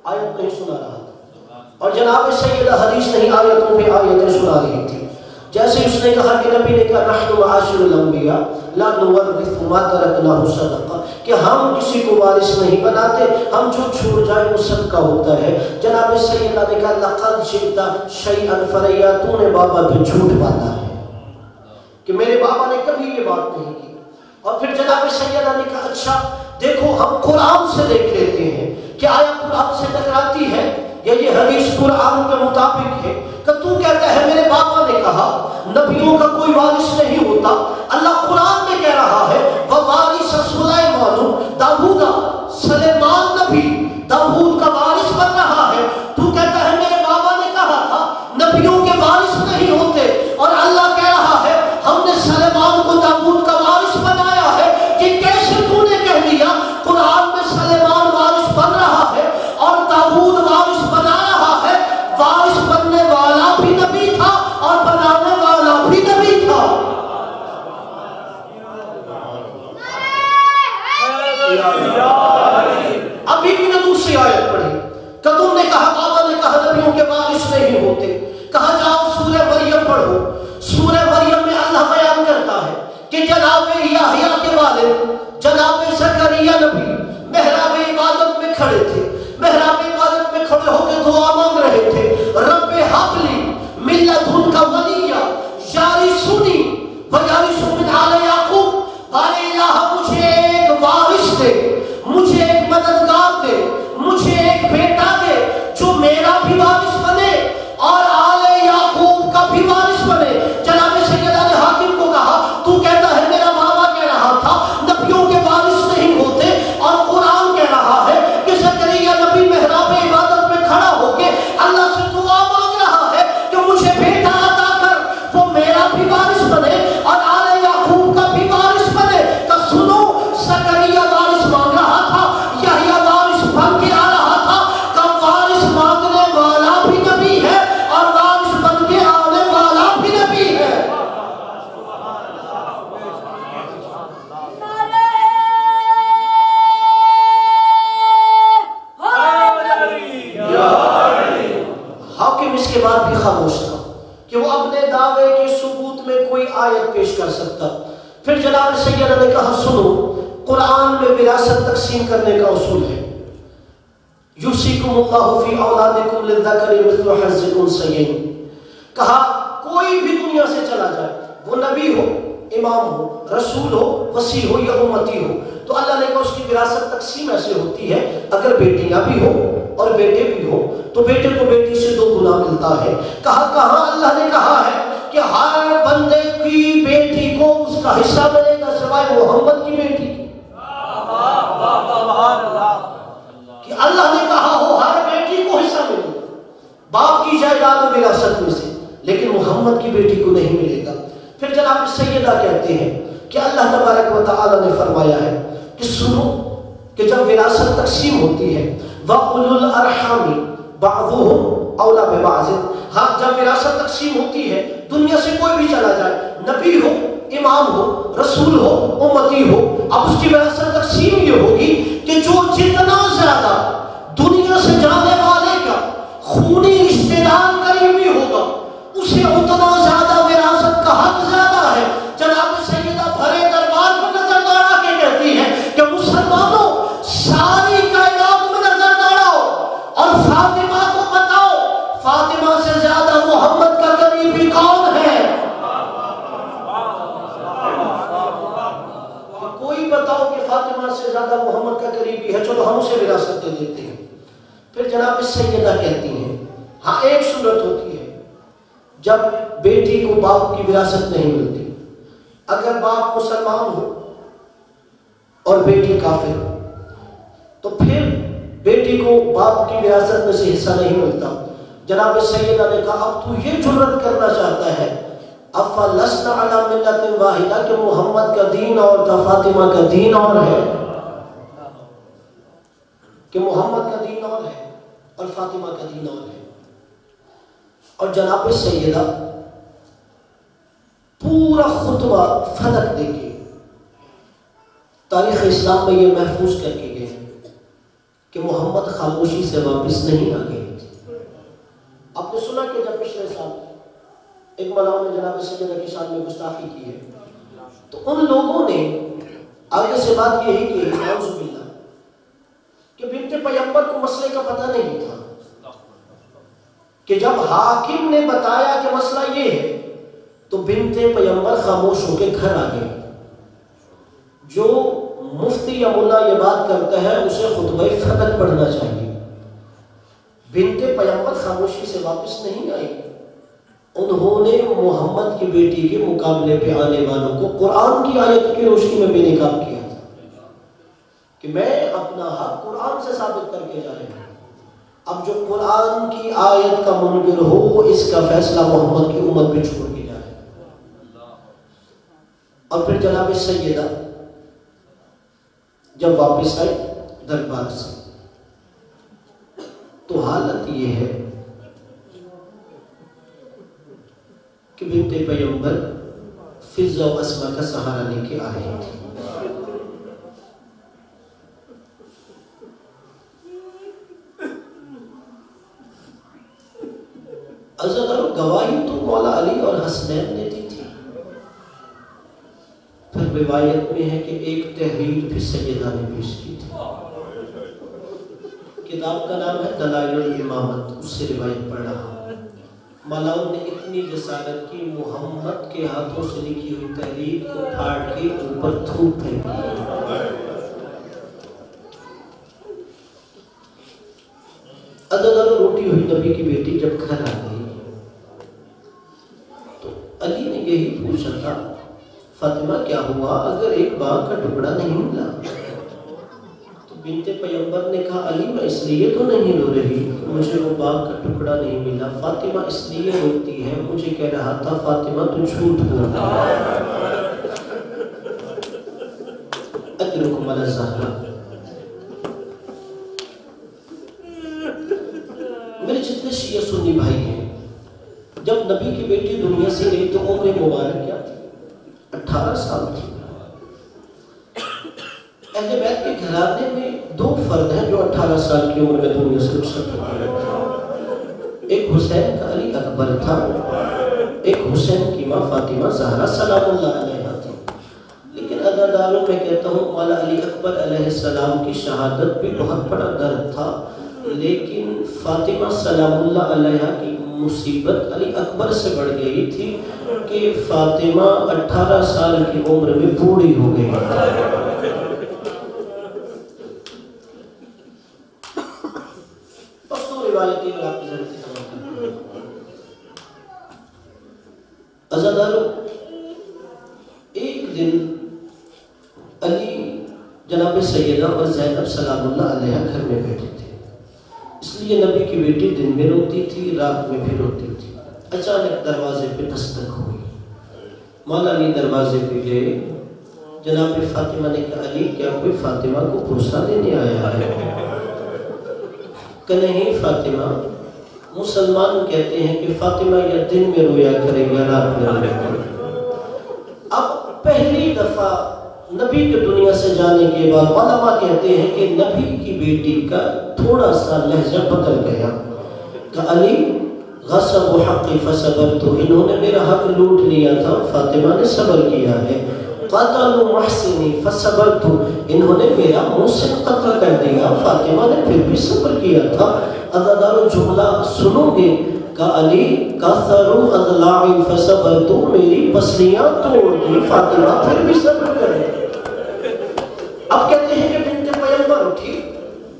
آیت نہیں سنا رہا تھا اور جناب سیدہ حدیث نہیں آیتوں پہ آیتیں سنا رہی تھی. جیسے اس نے کہا کہ نبی نے کہا نحن معاشر الانبیاء لا نورث ما ترکناہ صدقہ، کہ ہم کسی کو وارث نہیں بناتے، ہم جو چھوڑ جائیں وہ صدقہ ہوتا ہے۔ جناب سیدہ نے کہا لقد جئت شیئا فریا، تو نے بابا پہ جھوٹ باندھا ہے کہ میرے بابا نے کبھی یہ بات نہیں کی۔ اور پھر جناب سیدہ نے کہا اچھا دیکھو ہم قرآن سے دیکھ لیتے ہیں کہ آیا قرآن سے ٹکراتی ہے یا یہ حدیث قرآن کے مطابق ہے؟ کہ تو کہتا ہے میرے بابا نے کہا نبیوں کا کوئی وارث نہیں ہوتا، اللہ قرآن میں کہہ رہا ہے وَوَارِثَ سُلَيْمَانُ داؤد، سلیمان نبی داؤد کا وارث بن رہا ہے، تو کہتا ہے میرے بابا نے کہا تھا نبیوں کے وارث نہیں ہوتے، اور اللہ کہہ رہا ہے ہم نے سلیمان کو داؤد کا وارث بنایا ہے۔ یہ کیسے تو نے کہہ دیا؟ قرآن میں سلیمان وارث بن رہا ہے اور داؤد وارث بنا رہا ہے، وارث بننے والا بھی نبی تھا اور بنانے والا بھی نبی تھا۔ ابھی بھی نے دوسری آیت پڑھی کہ تم نے کہا بابا نے کہا نبیوں کے وارث نہیں ہوتے، کہا جاؤ سورہ مریم پڑھو۔ سورہ مریم میں اللہ بیان کرتا ہے کہ جناب یحییٰ کے والد جناب زکریا نبی محراب عبادت میں کھڑے تھے، محراب عبادت میں کھڑے ہو کے دعا مانگ رہے تھے رب حب لی من لدنک ولیہ یرثنی ویرث من آل یعقوب، اے الہ مجھے ایک وارث دے، مجھے ایک مددگار دے، مجھے ایک بیٹا دے جو میرا بھی وارث بنے اور آل یعقوب کا بھی وارث بنے۔ جناب سیدہ نے حاکم کو کہا تو کہتا ہے میرا بابا کہہ رہا تھا نبیوں کے وارث نہیں ہوتے، اور قرآن کہہ رہا ہے کہ زکریا نبی محراب عبادت میں کھڑا ہو کے اللہ سے دعا مانگ رہا ہے کہ مجھے بیٹا عطا کر، وہ میرا بھی وارث بنے اور آل یعقوب کا بھی وارث بنے۔ تو سنو زکریا وارث مانگ رہا تھا، یحییٰ وارث بن کے آ رہا تھا، کہ وارث مانگنے والا بھی نبی ہے اور وارث بن کے آنے والا بھی نبی ہے۔ حاکم اس کے بعد بھی خاموش تھا کہ وہ اپنے دعوے کے ثبوت میں کوئی آیت پیش کر سکتا۔ پھر جناب سیدہ نے کہا سنو قرآن میں وراثت تقسیم کرنے کا اصول ہے، یوصیکم اللہ فی اولادکم للذکر مثل حظ الانثیین۔ کہا کوئی بھی دنیا سے چلا جائے، وہ نبی ہو، امام ہو، رسول ہو، وصی ہو یا امتی ہو، تو اللہ نے کہا اس کی وراثت تقسیم ایسے ہوتی ہے اگر بیٹیاں بھی ہو اور بیٹے بھی ہو تو بیٹے کو بیٹی سے 2 گنا ملتا ہے۔ کہا کہاں اللہ نے کہا ہے کہ ہر بندے کی بیٹی کو اس کا حصہ ملے گا سوائے محمد کی بیٹی کی؟ کہ اللہ نے کہا ہو ہر بیٹی کو حصہ ملے گا باپ کی جائیداد و وراثت میں سے، لیکن محمد کی بیٹی کو نہیں ملے گا۔ پھر جناب سیدہ کہتے ہیں کہ اللہ تبارک و تعالی نے فرمایا ہے کہ سنو کہ جب وراثت تقسیم ہوتی ہے وَأُولُو الْأَرْحَامِ بَعْضُهُمْ أَوْلَىٰ بِبَعْضٍ، ہاں جب وراثت تقسیم ہوتی ہے دنیا سے کوئی بھی چلا جائے، نبی ہو، امام ہو، رسول ہو، امتی ہو، اب اس کی وراثت تقسیم یہ ہوگی کہ جو جتنا زیادہ دنیا سے جانے والے کا خونی رشتہ دار قریبی ہوگا اسے اتنا زیادہ وراثت کا حق زیادہ ہے۔ جناب سیدہ بھرے دربار کو نظر دوڑا کے کہتی ہے کہ مسلمانوں ساری کائنات میں نظر دوڑاؤ اور فاطمہ کو بتاؤ فاطمہ سے زیادہ محمد کا قریبی کون ہے؟ کوئی بتاؤ کہ فاطمہ سے زیادہ محمد کا قریبی ہے، چلو ہم اسے وراثت دے دیتے ہیں۔ پھر جناب سیدہ کہتی ہیں ہاں ایک صورت ہوتی ہے جب بیٹی کو باپ کی وراثت نہیں ملتی، اگر باپ مسلمان ہو اور بیٹی کافر ہو تو پھر بیٹی کو باپ کی وراثت میں سے حصہ نہیں ملتا۔ جناب سیدہ نے کہا اب تو یہ جرات کرنا چاہتا ہے افلسنا علی ملت واحدہ کہ محمد کا دین اور تھا فاطمہ کا دین اور ہے، کہ محمد کا دین اور ہے اور فاطمہ کا دین اور ہے۔ اور جناب سیدہ پورا خطبہ فلک دے کے تاریخ اسلام میں یہ محفوظ کر کے گئے کہ محمد خاموشی سے واپس نہیں آ گئے۔ آپ نے سنا کہ جب پچھلے سال ایک ملاؤں نے جناب سیدہ کی شان میں گستاخی کی ہے، تو ان لوگوں نے آگے سے بات یہی کی نعوذ باللہ کہ بنت پیغمبر کو مسئلے کا پتہ نہیں تھا، کہ جب حاکم نے بتایا کہ مسئلہ یہ ہے تو بنت پیغمبر خاموش ہو کے گھر آ گئی۔ جو مفتی یا ملا یہ بات کرتا ہے اسے خطبہ فقط پڑھنا چاہیے۔ بنت پیغمبر خاموشی سے واپس نہیں آئی، انہوں نے محمد کی بیٹی کے مقابلے پہ آنے والوں کو قرآن کی آیت کی روشنی میں بے نقاب کیا تھا کہ میں اپنا حق قرآن سے ثابت کر کے جا رہا ہوں، اب جو قرآن کی آیت کا منکر ہو اس کا فیصلہ محمد کی امت پہ چھوڑ کے جا رہا ہے۔ اور پھر جناب سیدہ جب واپس آئی دربار سے تو حالت یہ ہے کہ بنت پیغمبر فضہ و اسما کا سہارا لے کے آ رہی تھی۔ عزیزان گواہی تو مولا علی اور حسنین نے دی تھی، پھر روایت میں ہے کہ ایک تحریر بھی سیدہ نے پیش کی تھی، کتاب کا نام ہے دلائل الامامت، اس سے روایت پڑھ رہا ہوں۔ ملاؤں نے اتنی جسارت کی محمد کے ہاتھوں سے لکھی ہوئی تحریر کو پھاڑ کے اوپر تھوک پھینک دی۔ عدد روٹی ہوئی نبی کی بیٹی جب گھر آ گئی تو علی نے یہی پوچھا تھا فاطمہ کیا ہوا، اگر ایک باغ کا ٹکڑا نہیں ملا؟ تو بنت پیغمبر نے کہا علی میں اس لیے تو نہیں رو رہی مجھے وہ باغ کا ٹکڑا نہیں ملا، فاطمہ اس لیے روتی ہے مجھے کہہ رہا تھا فاطمہ تو جھوٹ بول رہا ہے۔ اجرکم علی الزہرا۔ میرے جتنے شیعہ سنی بھائی ہیں، جب نبی کی بیٹی دنیا سے گئی تو عمر مبارک کیا تھی؟ 18 سال تھی۔ اہل بیت کے گھرانے میں 2 فرد ہیں جو 18 سال کی عمر میں دنیا سے رخصت ہو گئے۔ ایک حسین کا علی اکبر تھا، ایک حسین کی ماں فاطمہ زہرا سلام اللہ علیہا تھی۔ لیکن عزاداروں میں کہتا ہوں مولا علی اکبر علیہ السلام کی شہادت بھی بہت بڑا درد تھا، لیکن فاطمہ سلام اللہ علیہا کی مصیبت علی اکبر سے بڑھ گئی تھی کہ فاطمہ 18 سال کی عمر میں بوڑھی ہو گئی۔ بس تو روایتی اور آپ کی ضرورت عزاداروں، ایک دن علی جناب سیدہ اور زینب سلام اللہ علیہ گھر میں بیٹھے تھے، اس لیے نبی کی بیٹی دن میں روتی تھی رات میں بھی روتی تھی۔ اچانک دروازے پہ دستک ہوئی، مولا علی دروازے پہ گئے، جناب فاطمہ نے کہا علی کیا کوئی فاطمہ کو پرسہ دینے آیا ہے؟ کہ نہیں فاطمہ، مسلمان کہتے ہیں کہ فاطمہ یا دن میں رویا کرے یا رات میں رویا کرے۔ اب پہلی دفعہ نبی کے دنیا سے جانے کے بعد علماء کہتے ہیں کہ نبی کی بیٹی کا تھوڑا سا لہجہ بدل گیا کہ علی غصب حقی فصبرت، انہوں نے میرا حق لوٹ لیا تھا فاطمہ نے صبر کیا ہے، قتل محسنی فصبرت، انہوں نے میرا محسن قتل کر دیا فاطمہ نے پھر بھی صبر کیا تھا۔ عزادارو جملہ سنو گے کہ علی کثروا اضلاعی فصبرت، میری پسلیاں توڑ دی فاطمہ پھر بھی صبر کرے۔ اب کہتے ہیں کہ بنت پیغمبر اٹھی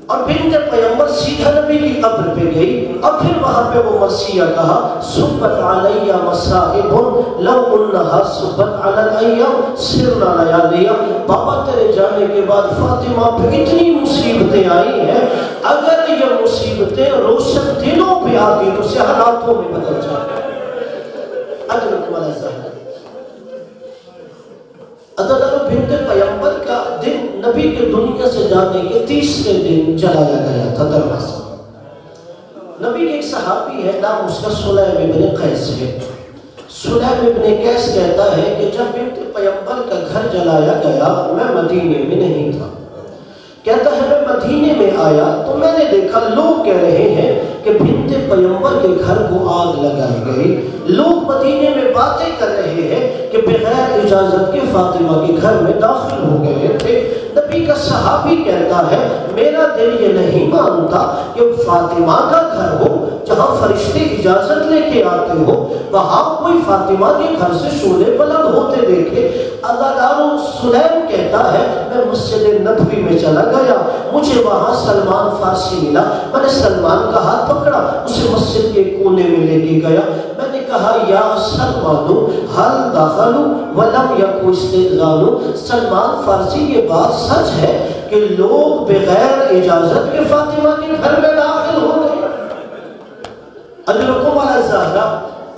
اور بنت پیغمبر سیدھا نبی کی قبر پہ گئی اور پھر وہاں پہ وہ مرثیہ کہا صبت علی مصائب لو انہا صبت علی الایام سرنا لیالیا، بابا تیرے جانے کے بعد فاطمہ پہ اتنی مصیبتیں آئی ہیں، اگر یہ مصیبتیں روشن دنوں پہ آتی تو اسے حالاتوں میں بدل جاتی۔ اجرکم علی الزہرا۔ عزادارو بنت پیغمبر کا دن نبی کے دنیا سے جانے کے 30ویں دن جلایا گیا تھا دروازہ۔ نبی کے ایک صحابی ہے نام اس کا سلیم ابن قیس ہے۔ سلیم ابن قیس کہتا ہے کہ جب بنت پیغمبر کا گھر جلایا گیا میں مدینے میں نہیں تھا، کہتا ہے میں مدینے میں آیا تو میں نے دیکھا لوگ کہہ رہے ہیں کہ بنت پیغمبر کے گھر کو آگ لگائی گئی. لوگ مدینے میں باتیں کر رہے ہیں کہ بغیر اجازت کے فاطمہ کے گھر میں داخل ہو گئے تھے. نبی کا صحابی کہتا ہے میرا دل یہ نہیں مانتا کہ فاطمہ کا گھر ہو جہاں فرشتے اجازت لے کے آتے ہو, وہاں کوئی فاطمہ کے گھر سے شعلے بلند ہوتے دیکھے. عزادار سلیم کہتا ہے میں مسجد نبوی میں چلا گیا, مجھے وہاں سلمان فارسی ملا. میں نے سلمان کا ہاتھ پکڑا, اسے مسجد کے کونے میں لے کے گیا. میں نے کہا یا سلمان حل داخلوا ولم یکن استئذان. سلمان فارسی یہ بات سچ ہے کہ لوگ بغیر اجازت کے فاطمہ کے گھر میں داخل ہو گئے. اجرکم علی الزہرا.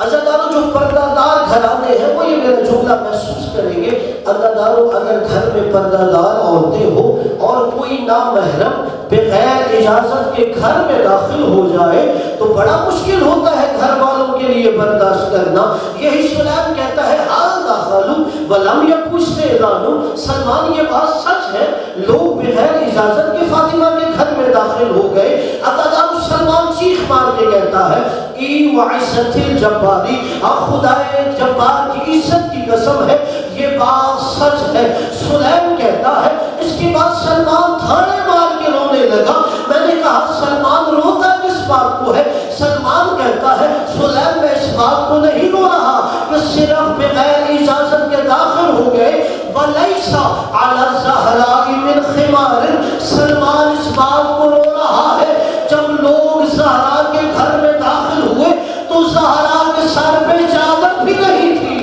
عزادارو جو پردہ دار گھرانے ہیں وہ یہ میرا جملہ محسوس کریں گے. عزادارو اگر گھر میں پردہ دار عورتیں ہو اور کوئی نامحرم بغیر اجازت کے گھر میں داخل ہو جائے تو بڑا مشکل ہوتا ہے گھر والوں کے لیے برداشت کرنا. یہی سلیم کہتا ہے حال داخلوا ولم یکن استئذان. سلمان یہ بات سچ ہے, لوگ بغیر اجازت کے فاطمہ کے گھر میں داخل ہو گئے. عزادارو سلمان چیخ مار کے کہتا ہے ای وعزت الجباری, خدائے جبار کی عزت کی قسم ہے یہ بات سچ ہے. سلیم کہتا ہے اس کے بعد سلمان تھانے مار کے رونے لگا. میں نے کہا سلمان روتا کس بات کو ہے؟ سلمان کہتا ہے سلیم میں اس بات کو نہیں رو رہا کہ صرف بغیر اجازت کے داخل ہو گئے. وَلَيْسَ عَلَى الزَّهْرَاءِ مِنْ خِمَارٍ. سلمان اس بات کو رو رہا ہے جب لوگ زہرا کے گھر میں داخل ہوئے تو زہرا کے سر پہ چادر بھی نہیں تھی.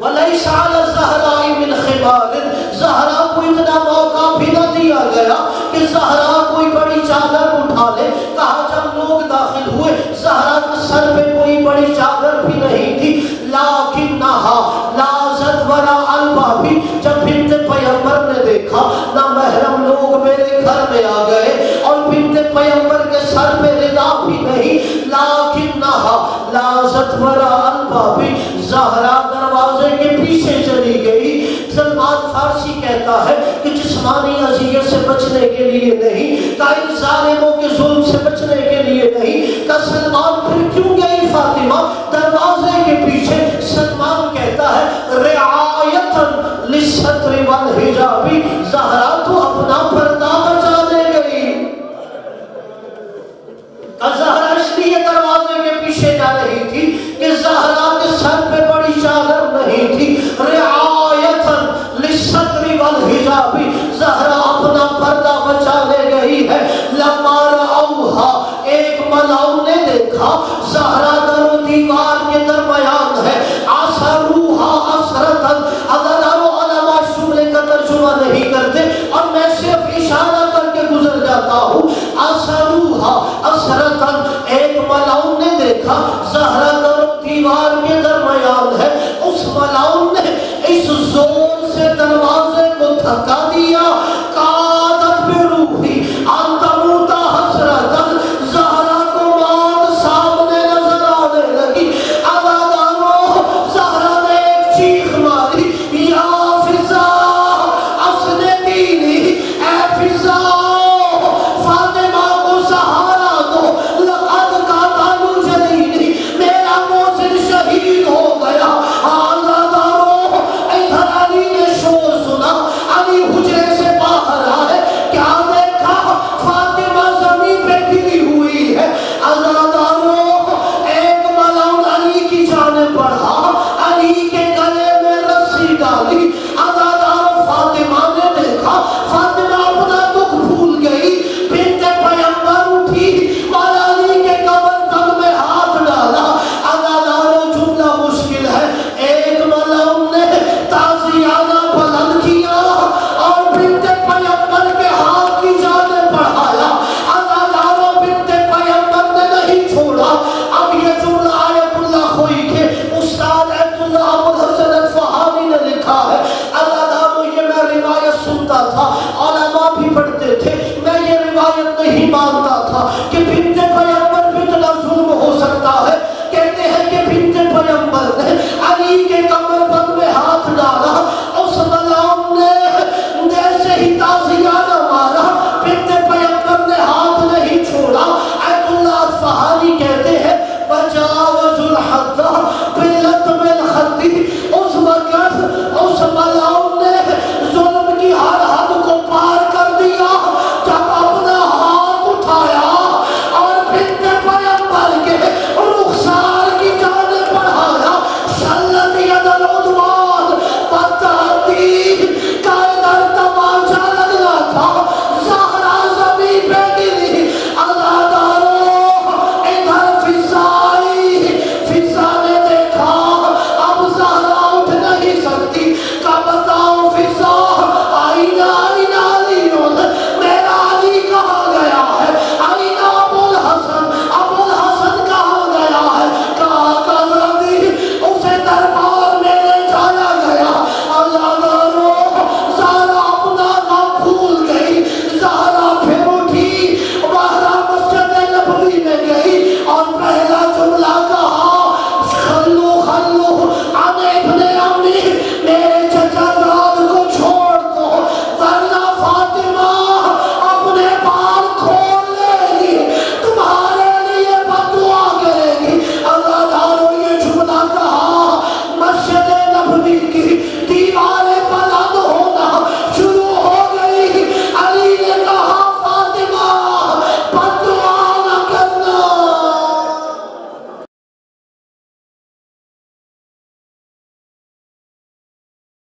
وَلَيْسَ عَلَى الزَّهْرَاءِ مِنْ خِمَارٍ. زہرا کو اتنا موقع بھی نہ دیا گیا کہ زہرا کوئی بڑی چادر اٹھا لے. کہا جب لوگ داخل ہوئے زہرا کے سر پہ کوئی بڑی چادر بھی نہیں تھی. لَٰكِنَّهَا لَازَتْ وَرَاءَ الْبَابِ. جب بنت پیغمبر نے دیکھا نامحرم لوگ میرے گھر میں آ گئے اور بنت پیغمبر کے سر پہ ردا بھی نہیں. لَٰكِنَّهَا لَازَتْ وَرَاءَ الْبَابِ. زہرا دروازے کے پیچھے چلی گئی. سلمان فارسی کہتا ہے کہ جسمانی اذیت سے بچنے کے لیے نہیں, کہ ان ظالموں کے ظلم سے بچنے کے لیے نہیں. کہ سلمان پھر کیوں گئی فاطمہ دروازے کے پیچھے؟ سلمان کہتا ہے رعایتاً للستر والحجاب. زہرا تو اپنا پردہ بچانے گئی. زہرا اس لیے دروازے کے پیچھے جا رہی تھی کہ زہرا کے سر پہ بڑی چادر نہیں تھی. رعایتاً للستر والحجاب. زہرا اپنا پردہ بچانے گئی ہے. لما رأوہا, ایک ملاؤں نے دیکھا زہرا در و دیوار کے درمیان ہے. عصروہا عصرتاً. عزادارو علماء جملے کا ترجمہ نہیں کرتے اور میں صرف اشارہ کر کے گزر جاتا ہوں. عصروہا عصرتاً, ایک ملاؤں نے دیکھا زہرا